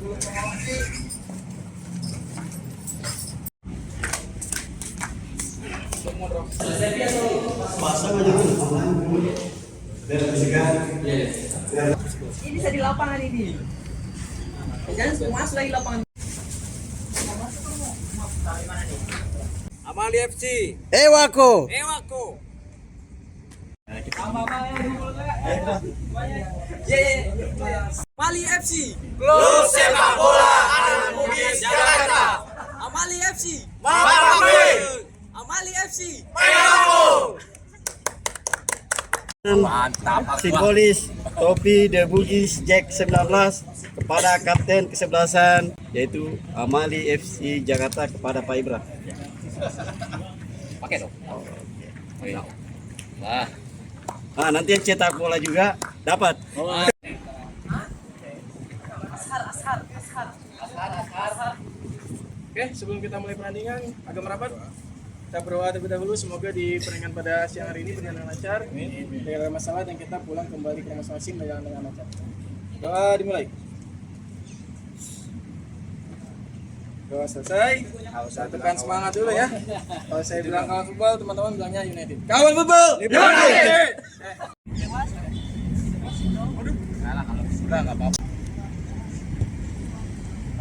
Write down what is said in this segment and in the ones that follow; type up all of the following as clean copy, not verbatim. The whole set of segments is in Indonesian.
Ini saya di lapangan ini. Jangan semua masuk lagi lapangan. Amali FC. Ewako. Ewako. Amali FC. Klub sepak bola anak Bugis Jakarta. Amali FC. Mapambe. Amali FC. Mayangko. Mantap. Simbolis topi The Bugis Jack 19 kepada kapten kesebelasan yaitu Amali FC Jakarta kepada Pak Ibra. Pakai dong. Wah. Nah, nanti yang cetak bola juga dapat. Oke, sebelum kita mulai pertandingan agak merapat, kita berdoa terlebih dahulu semoga di pertandingan pada siang hari ini berjalan dengan lancar, tidak ada masalah dan kita pulang kembali ke masing-masing dengan lancar. Doa dimulai. Doa selesai. Tekan semangat dulu ya. Kalau saya bilang kawan football, teman-teman bilangnya United. Kawan football. United. Sudah nggak apa-apa.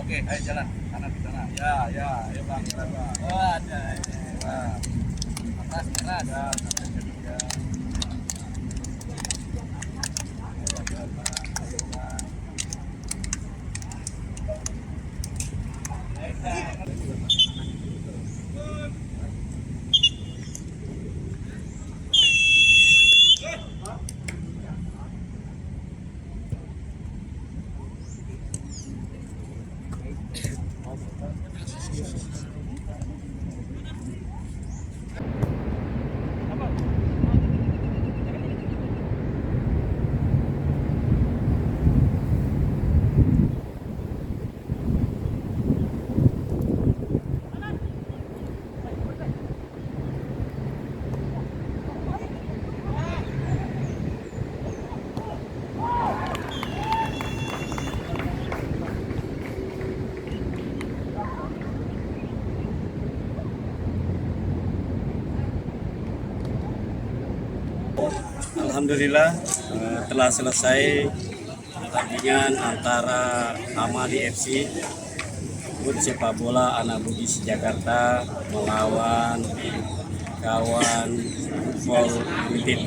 Oke, ayo jalan. Kanan di sana. Ya, ayo bang. Oh, ada. Atas merah ada. Alhamdulillah telah selesai pertandingan antara Amali FC klub sepak bola anak Bugis Jakarta melawan kawan Football United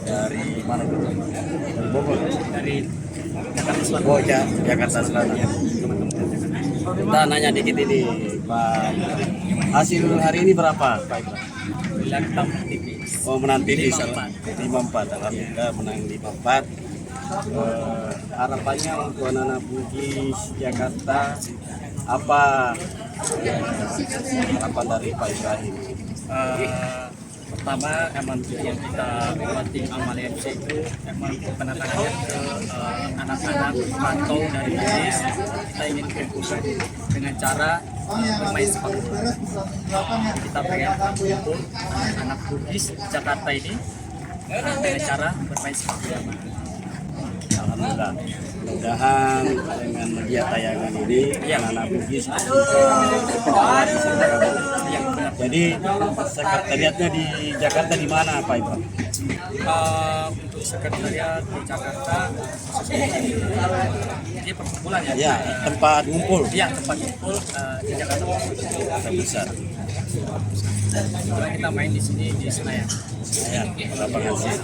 dari mana? Dari Bogor. Dari Jakarta Selatan. Oh, Jakarta Selatan. Kita nanya dikit ini, Pak. Hasil hari ini berapa, Pak Ibra? Oh, menang tipis 5-4. Alhamdulillah menang 5-4. Harapannya untuk anak Bugis Jakarta apa harapan dari Pak Ibrahim? Pertama emang yang kita penting Amali FC itu emang penekanannya ke anak-anak pantau dari Bugis. Kita ingin kumpulkan dengan cara bermain sepak bola. Kita pengen kumpul anak Bugis Jakarta ini dengan cara bermain sepak bola. Alhamdulillah. Mudah-mudahan dengan media tayangan ini anak Bugis jadi sekretariatnya di Jakarta di mana, Pak Ibrahim? Untuk sekretariat di Jakarta ini perkumpulan ya? Ya, tempat ngumpul. Iya, tempat ngumpul di Jakarta Besar. Kemudian kita main di sini di Senayan. Ya, lapangan sih.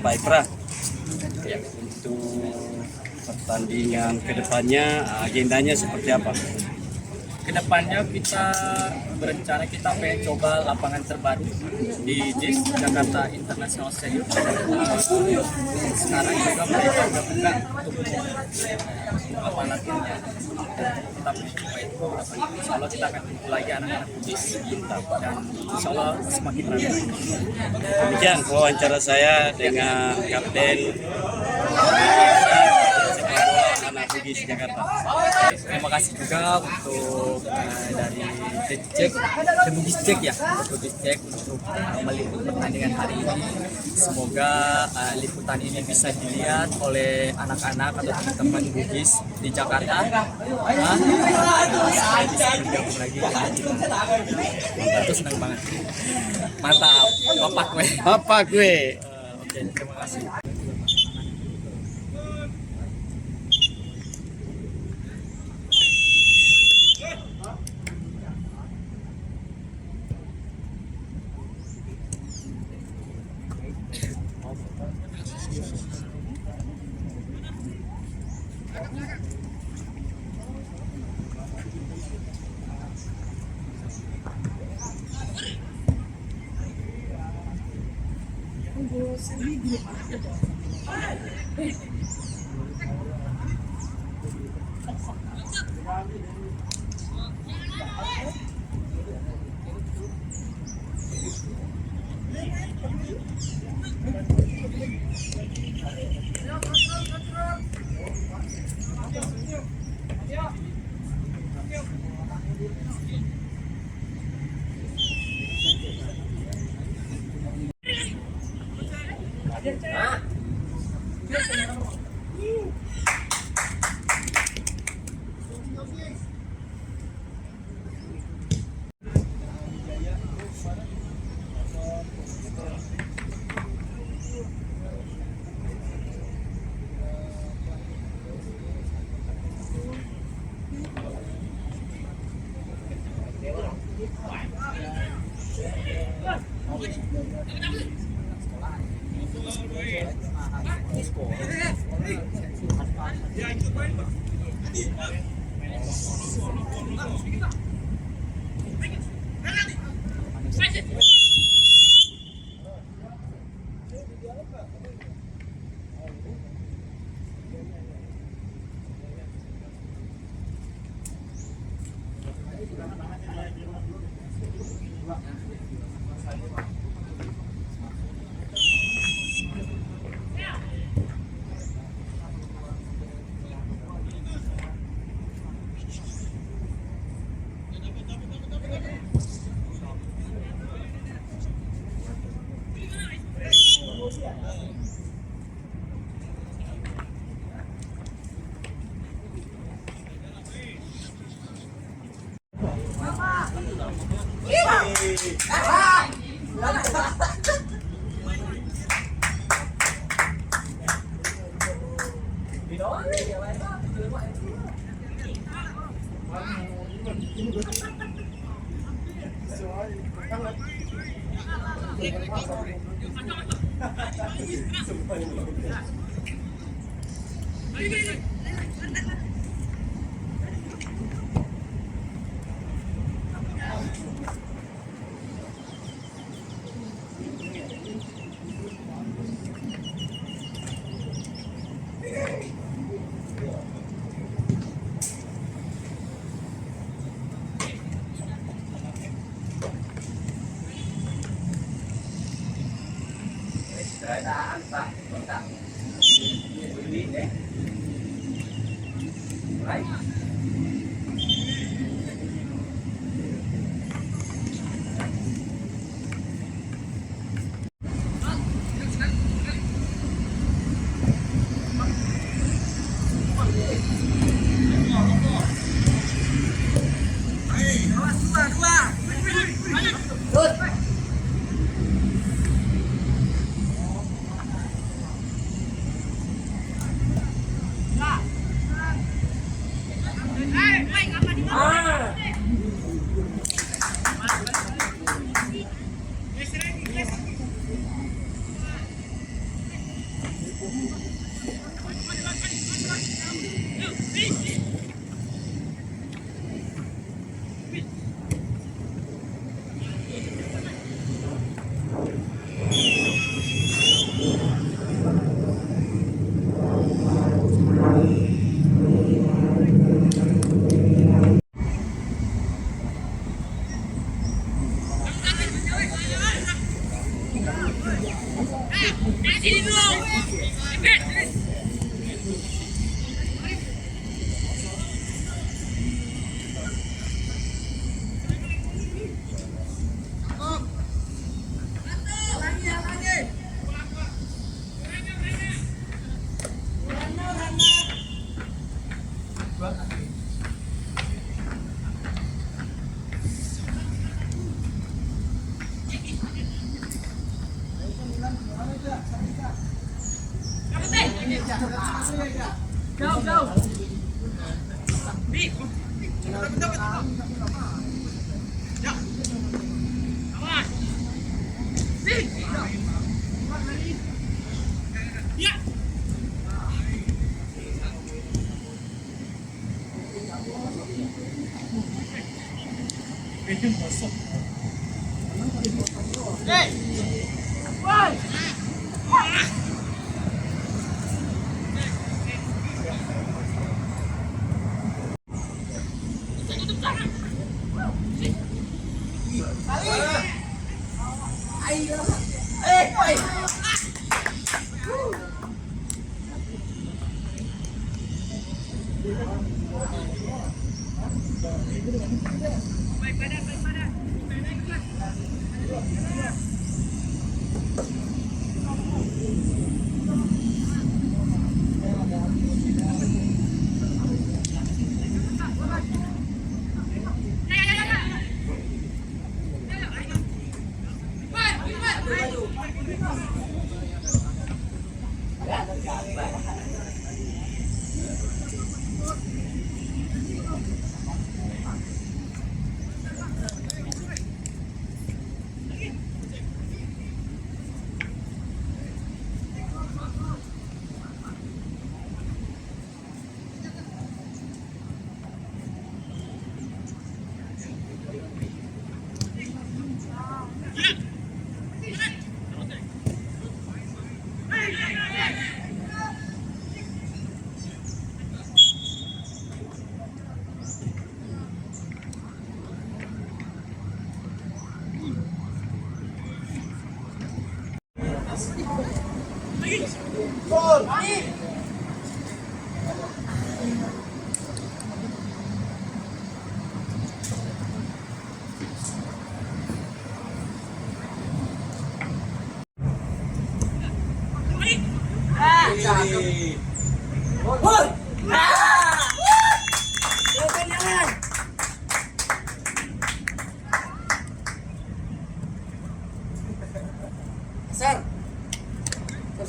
Pak Ibrahim, Ya. untuk pertandingan kedepannya agendanya seperti apa? Kedepannya kita berencana kita pengen coba lapangan terbaru di JIS Jakarta International Stadium. Sekarang juga mereka sudah buka untuk lapangan latihannya. Kita pengen coba itu. Insya Allah kita akan kumpul lagi anak-anak Bugis dan insya Allah semakin ramai. Demikian wawancara saya dengan Kapten sepak bola anak Bugis Bugis Jakarta. Terima kasih juga untuk dari The Bugis Jack ya, The Bugis Jack untuk meliput pertandingan hari ini. Semoga liputan ini bisa dilihat oleh anak-anak atau teman-teman Bugis di Jakarta. Supaya bisa bergabung lagi dengan kita. Itu senang banget. Mantap, bapak gue. Apa gue? Oke, terima kasih.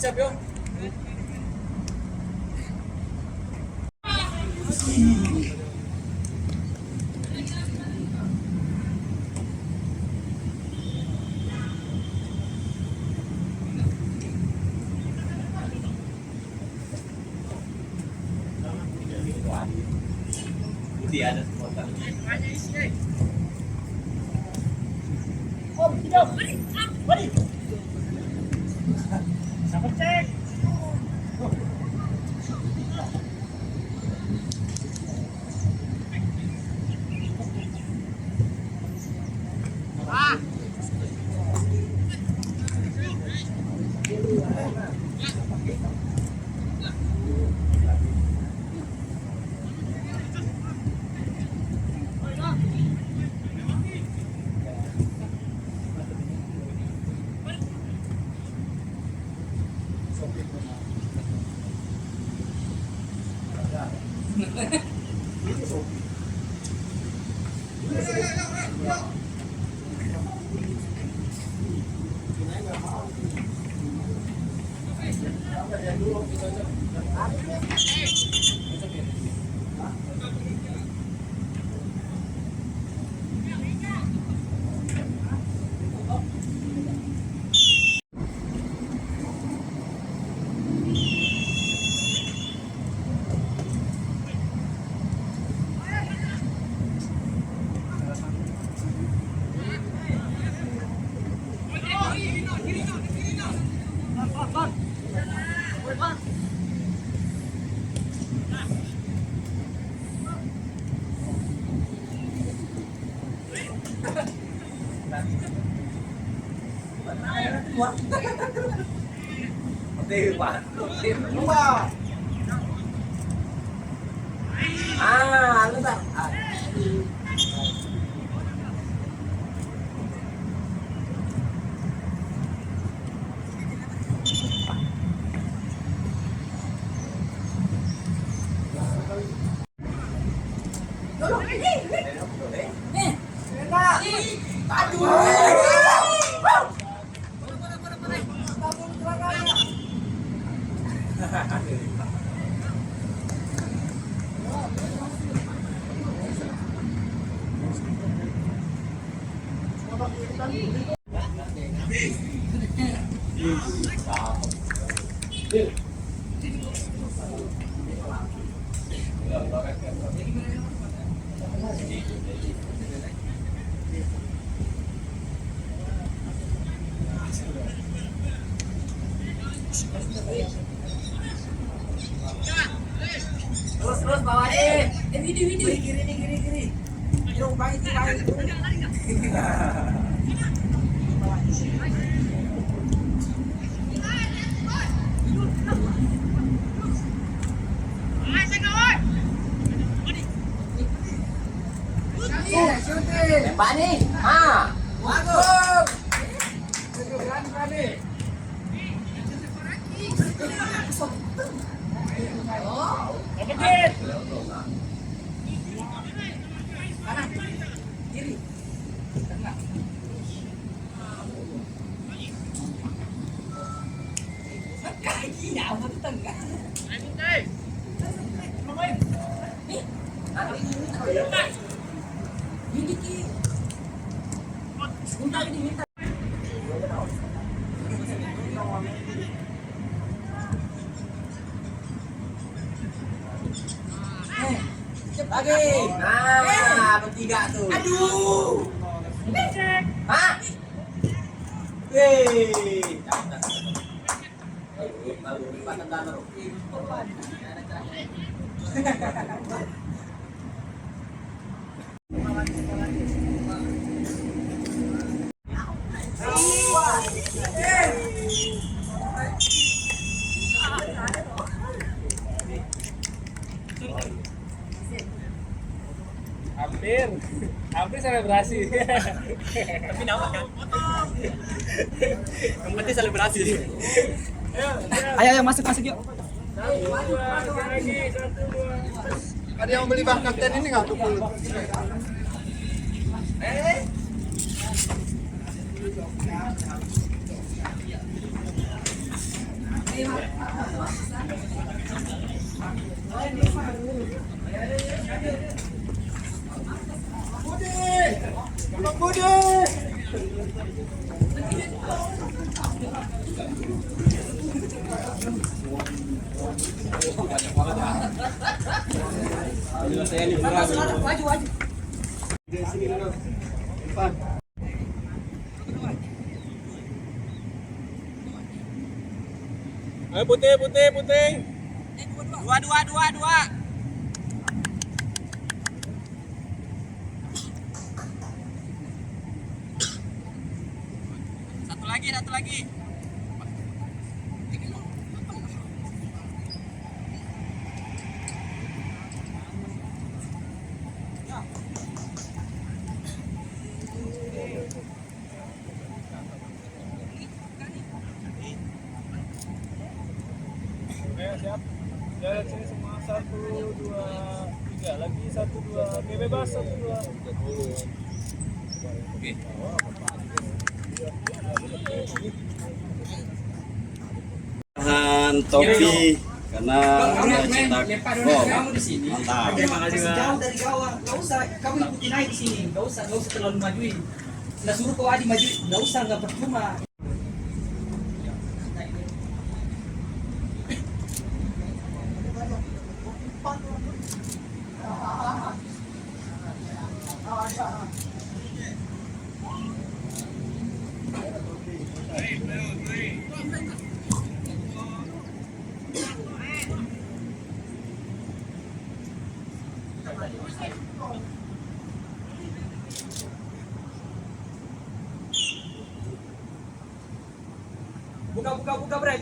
Siap yuk. Ah, ano ba? Terus bawa deh. Video. Kiri. Yuk, baik. Tembak nih. Bagus. Lagi. Nah, bertiga tuh. Aduh. Hah? Wih. Hampir selebrasi. Tapi dapat kan? Yang penting selebrasi. Ayo masuk yuk. Ada yang beli bah kapten ini nggak tuh? Maju. Ayo putih. Dua. Satu lagi. Siap. Jalan sini semua 1, 2, 3 lagi 1, 2. Oke, bebas 1, 2. Oke. Tahan topi karena dia cetak gol. Mantap. Jauh dari gawang. Gak usah kamu ikutin aja di sini. Gak usah terlalu majuin. Nah suruh kau Adi maju. Gak usah, nggak percuma. Buka, Bre.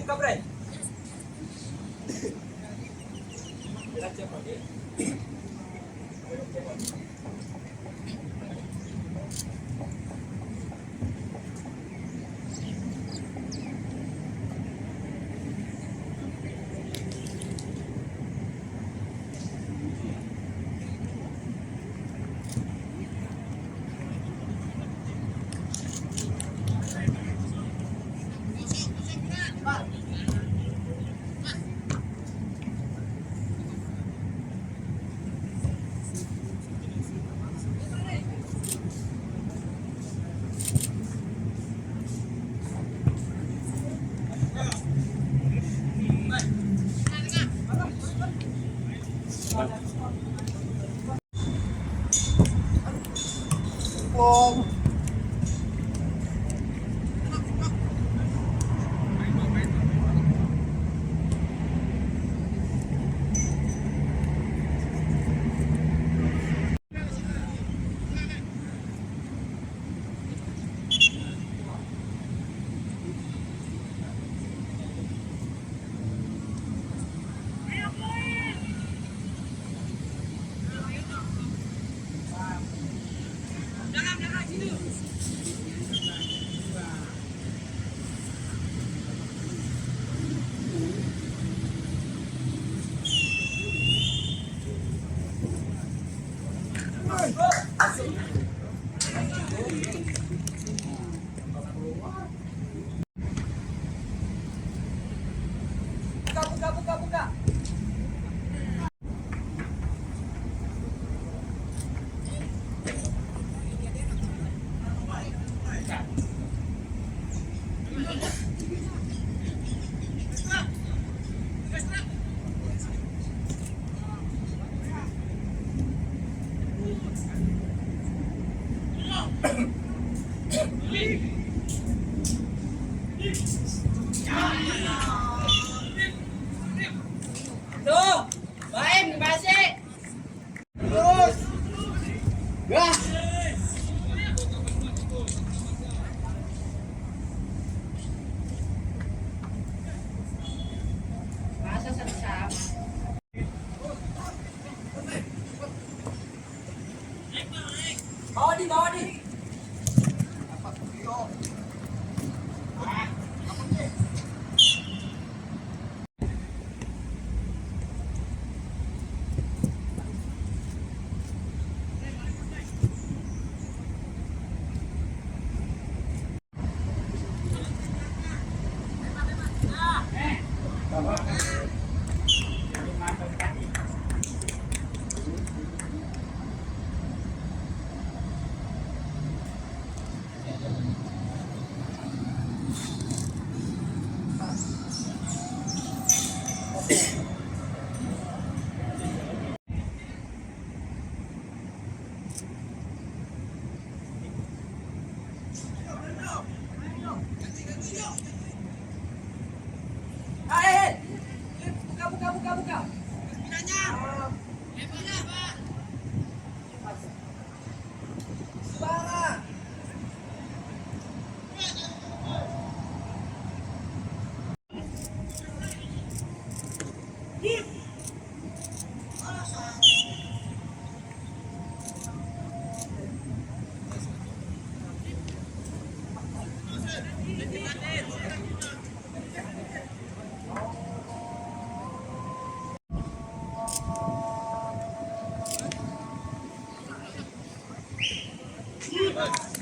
Bong. Buka. Tuh, baik, masih. Terus. Gas. Masa sama-sama. Bawa di. Buka.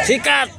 Sikat.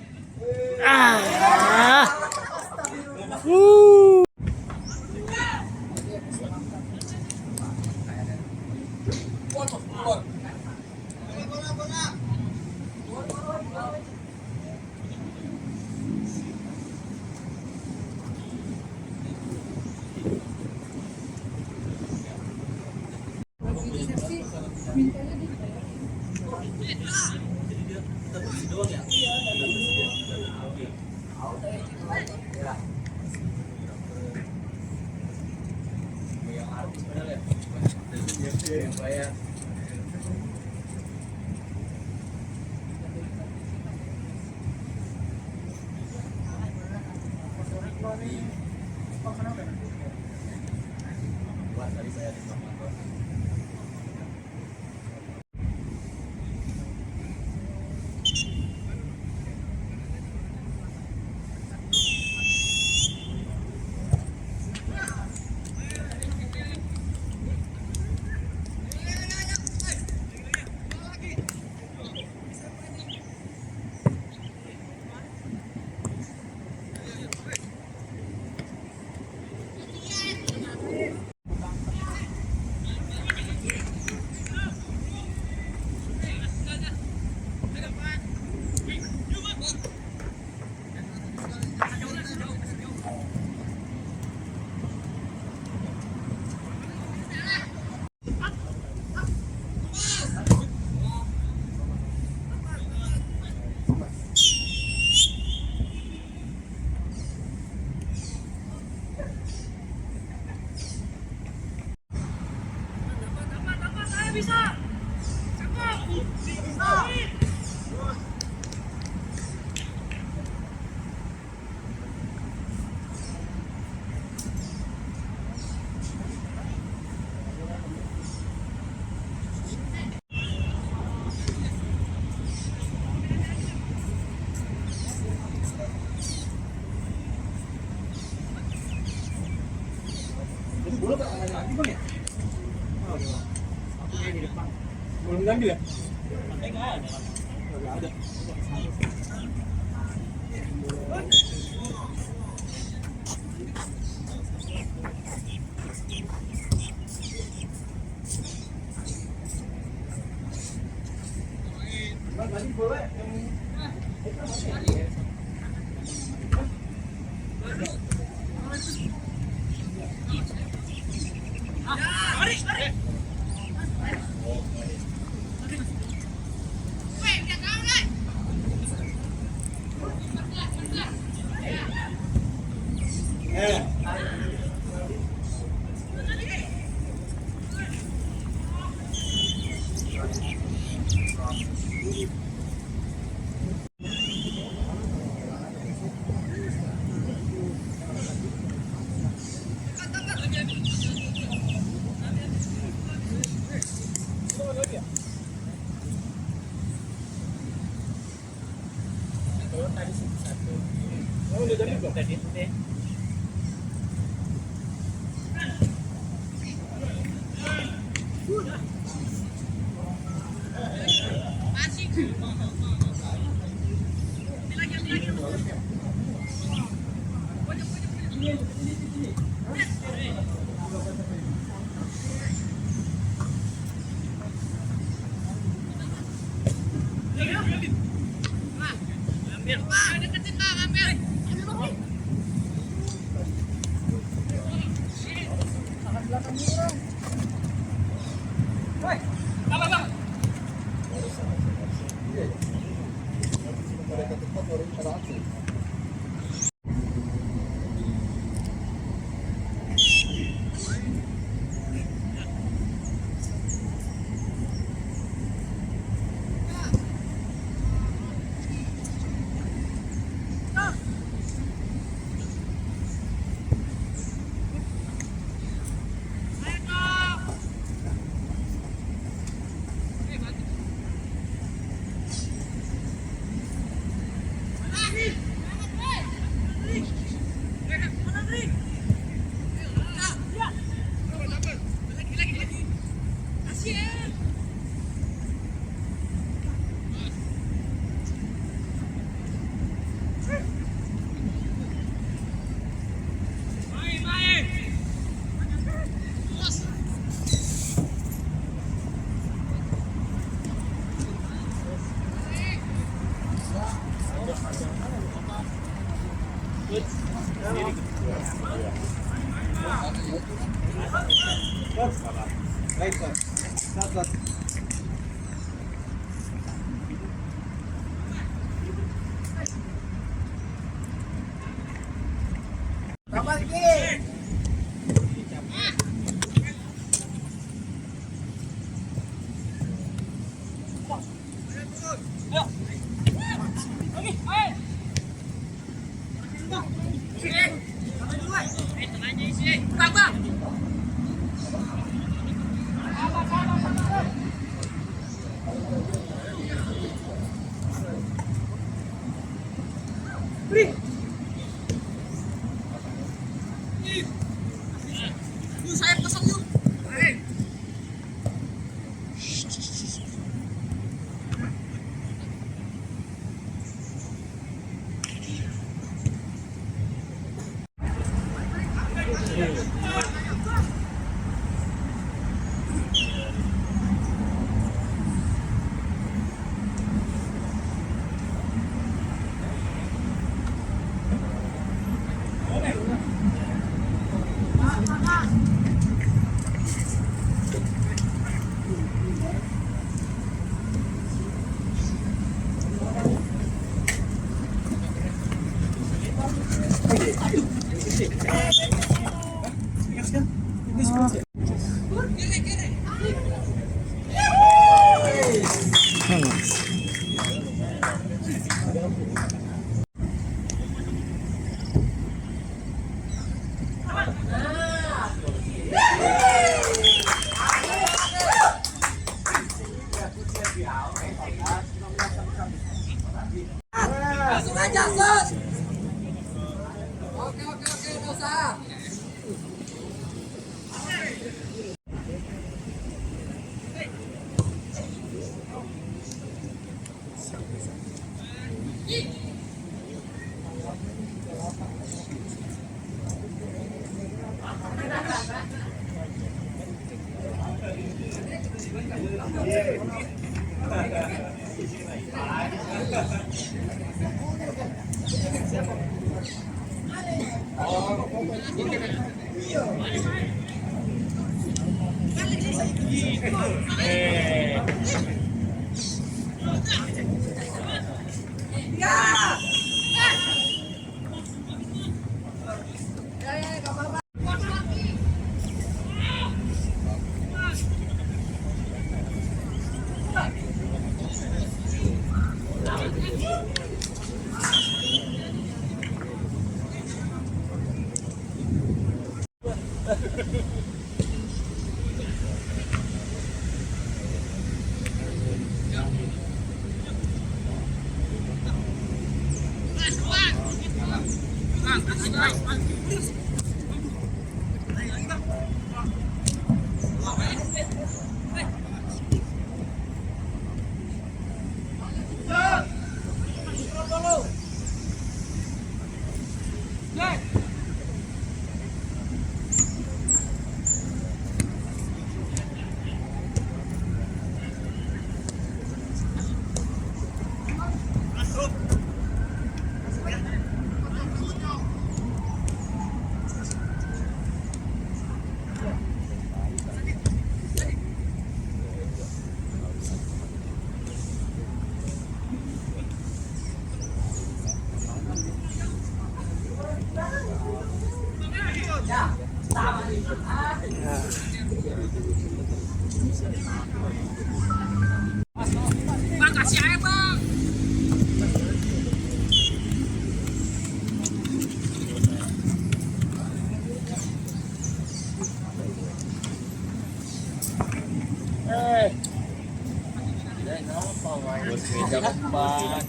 Belum diambil ya?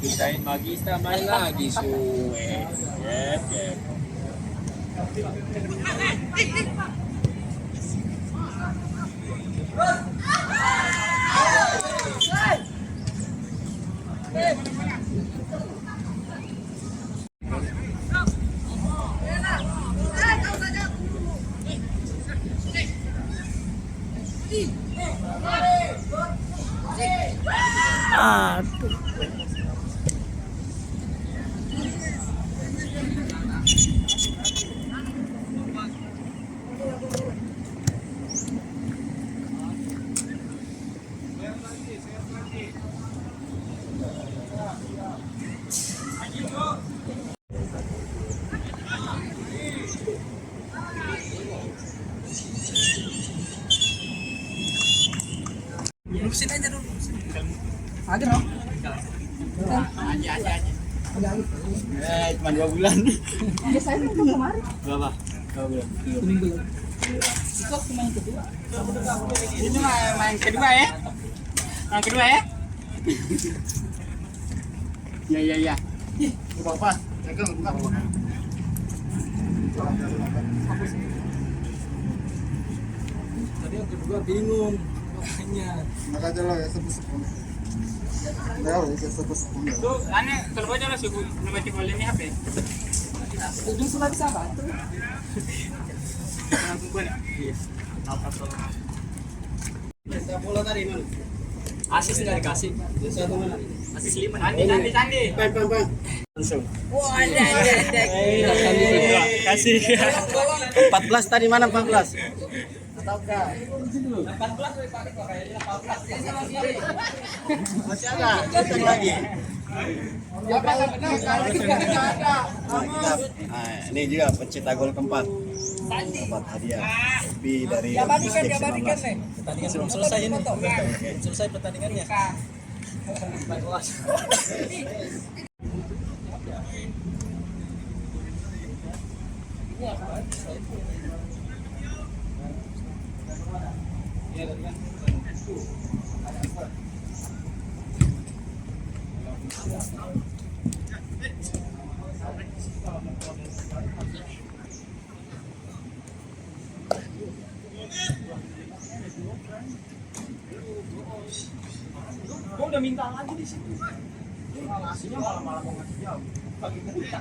Kita magista main lagi suwe. Yep, yep. Lurusin aja dulu. Ada no? Aja. Cuma 2 bulan. Biasanya itu kemarin. Berapa? 2 bulan. Seminggu. Itu main kedua. Ini main kedua ya? Main kedua ya? Iya. Bapak, buka. Tadi yang kedua bingung. Makanya. Makanya lo ya sepuluh. Ya, sepuluh. Tuh, aneh kalau baca lah suku nama tikol ini HP. Ujung sudah bisa bantu. Langsung pun. Iya. Kita bola tadi mana? Asis nggak dikasih. Satu mana? Asis 5. Sandi. Bang. Langsung. Wah, ada. Kasih. 14 tadi mana 14? Ataukah? 14 kayaknya 14. Masih ada. Datang lagi. Nah, ini juga pencetak gol keempat. Dapat hadiah lebih dari Gabarikan nih. Pertandingan belum selesai ini. Belum selesai pertandingannya. Gua udah minta lagi di situ. Dia ngasihnya malah mau ngasih jauh. Bagi kita.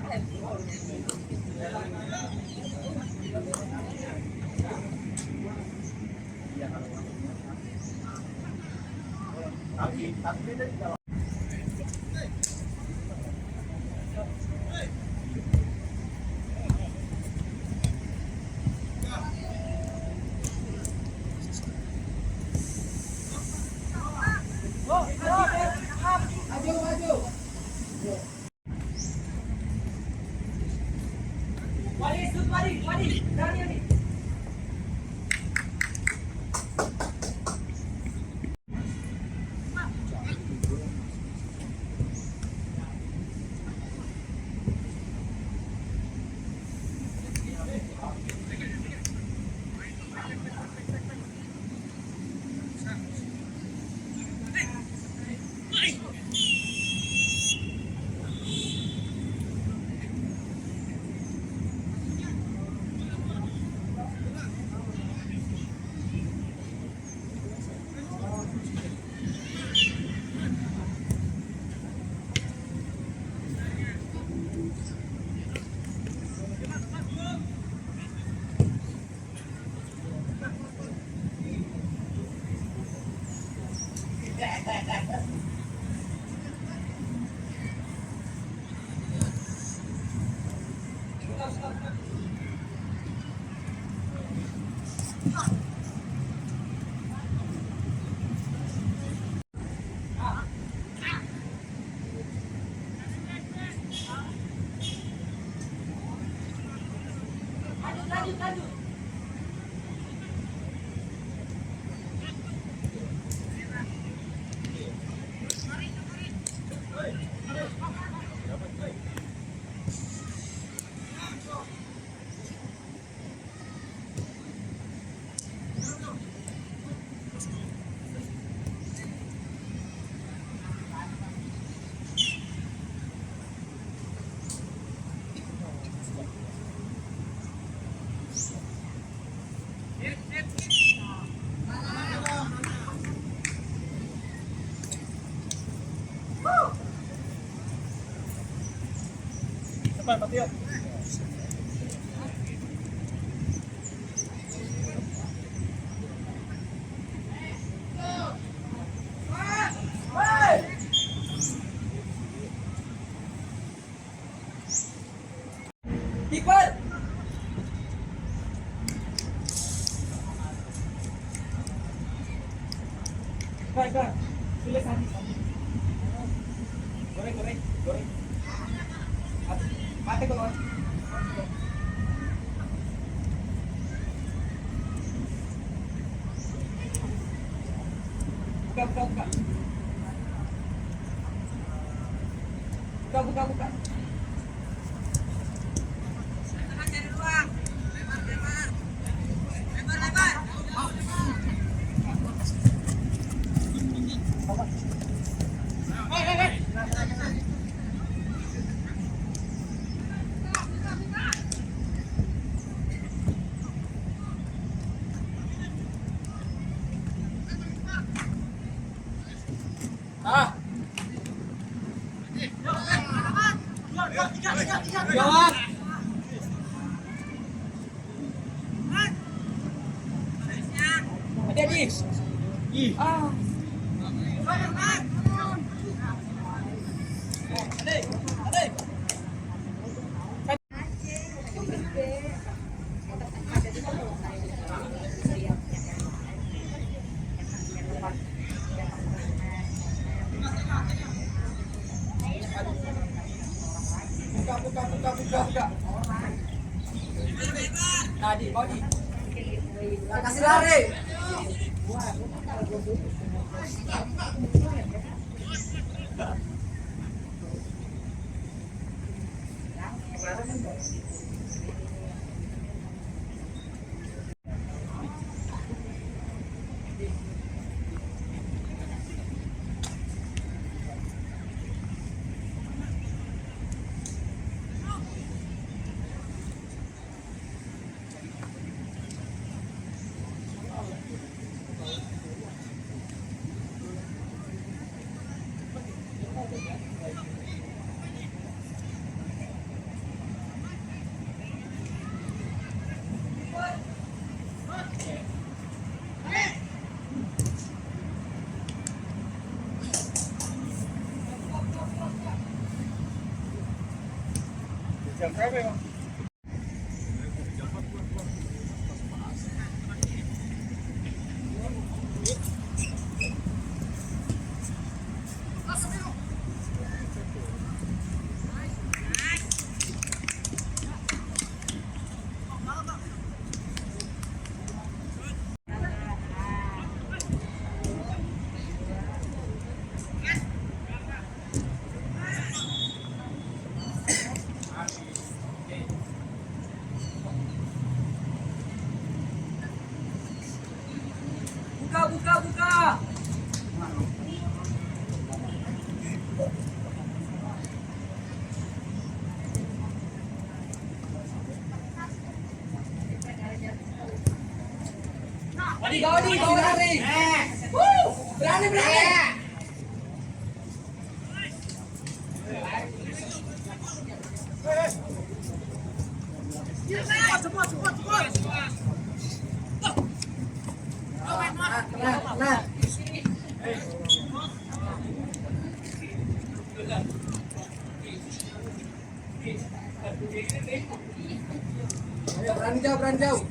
Depan, Patio. Kiper. Baik. Tulis Adi. Goreng. Mate ko. Buka. Jawab. Adi. Ah. Buka. Tadi, body. Kasih lari. Jam berapa emang? Buka. Odi, kau lari. Berani. Berani jauh.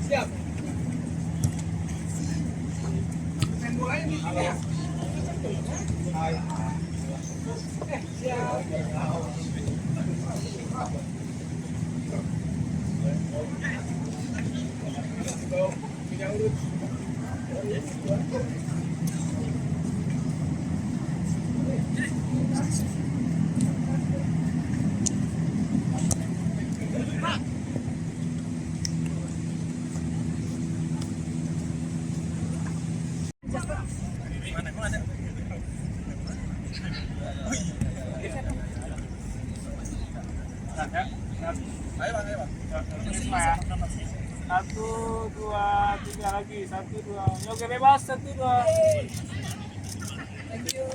Siap. Satu, dua, tiga lagi. 1, 2. Oke, bebas. 1, 2. Thank you.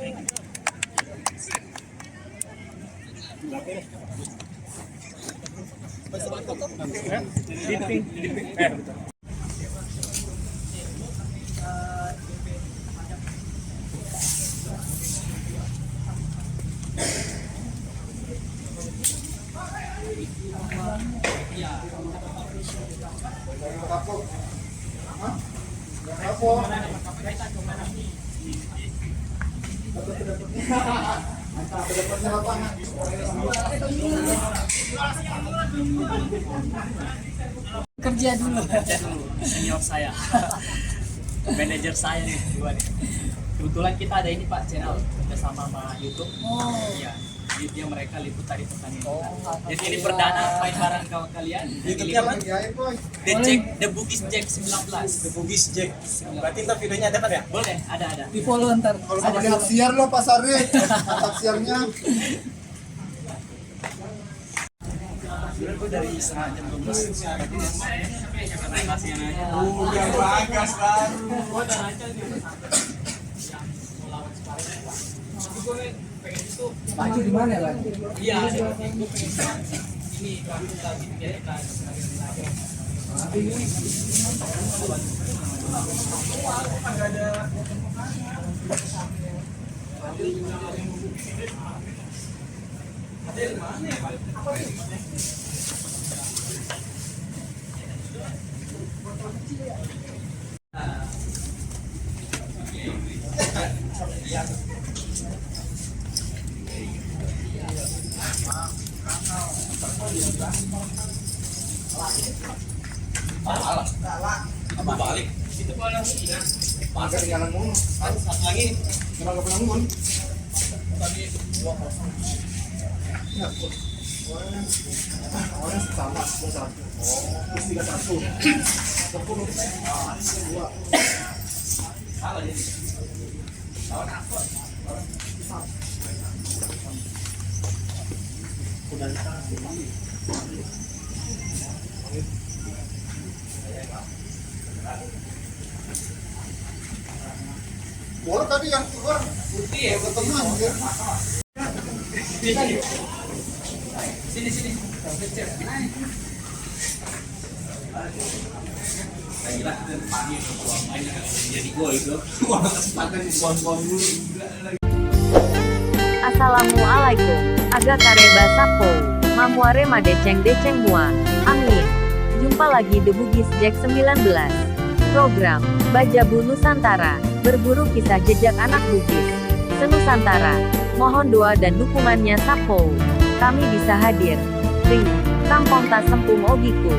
Kerja dulu. Senior saya. Manajer saya nih, dua nih. Kebetulan kita ada ini Pak channel bersama sama YouTube. Oh. Iya. Dia mereka liput tadi pertandingan. Jadi ini perdana main bareng kawan kalian. YouTube-nya apa? The Bugis Jack 19. The Bugis Jack. Berarti ntar videonya dapat ya? Boleh, ada. Di follow ntar. Kalau sama hak siar lo pasarnya, hak siarnya. Gue dari setengah jam 12. Udah bagas baru. Baju di mana lah? Iya, gue pengen ini kalau kita bikin kita Balik. Itu mana? Maka tinggalan mulu. Satu lagi. Kenapa pernah ngomong? Tadi 2-0. Ya, awalnya sama 2-1. Terus 3-1. 10. 2. Salah jadi. Salah apa? Bola tadi yang keluar. Iya, Ketemu anjir. Sini sini. Gila, pagi peluang main jadi gol itu. Orang kesempatan buang-buang dulu. Assalamualaikum. Aga kareba sapo. Mamuare madeceng-deceng mua. Amin. Jumpa lagi The Bugis Jack 19. Program Bajabu Nusantara. Berburu kisah jejak anak Bugis Senusantara. Mohon doa dan dukungannya sapo. Kami bisa hadir. Ring. Kampong Tas Sempung Ogiku.